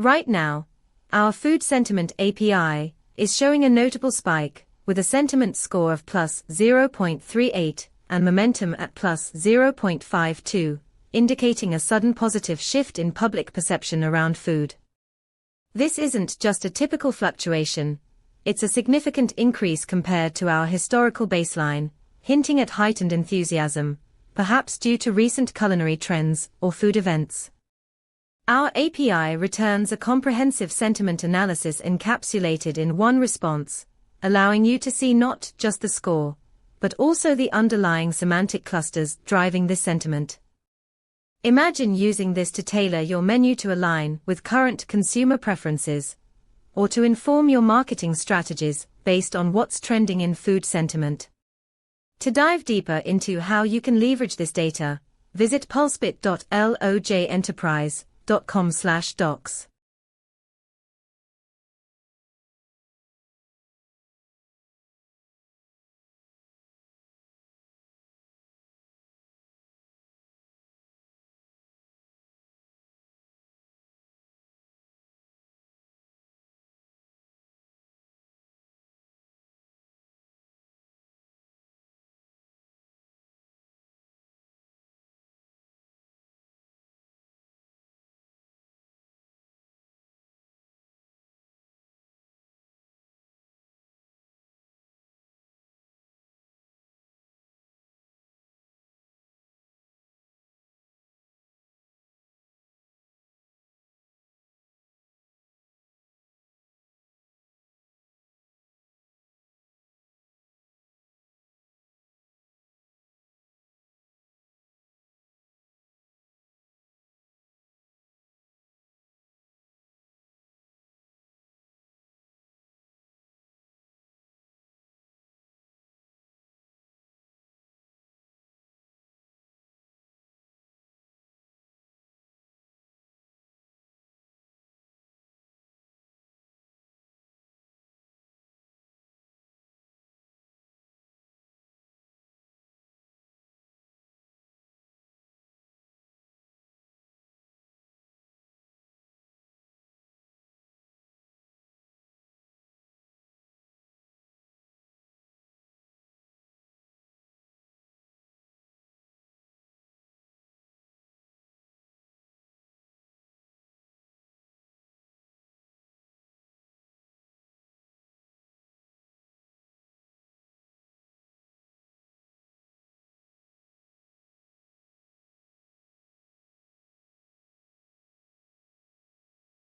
Right now, our Food Sentiment API is showing a notable spike, with a sentiment score of plus 0.38 and momentum at plus 0.52, indicating a sudden positive shift in public perception around food. This isn't just a typical fluctuation, it's a significant increase compared to our historical baseline, hinting at heightened enthusiasm, perhaps due to recent culinary trends or food events. Our API returns a comprehensive sentiment analysis encapsulated in one response, allowing you to see not just the score, but also the underlying semantic clusters driving this sentiment. Imagine using this to tailor your menu to align with current consumer preferences, or to inform your marketing strategies based on what's trending in food sentiment. To dive deeper into how you can leverage this data, visit pulsebit.lojenterprise.com/docs.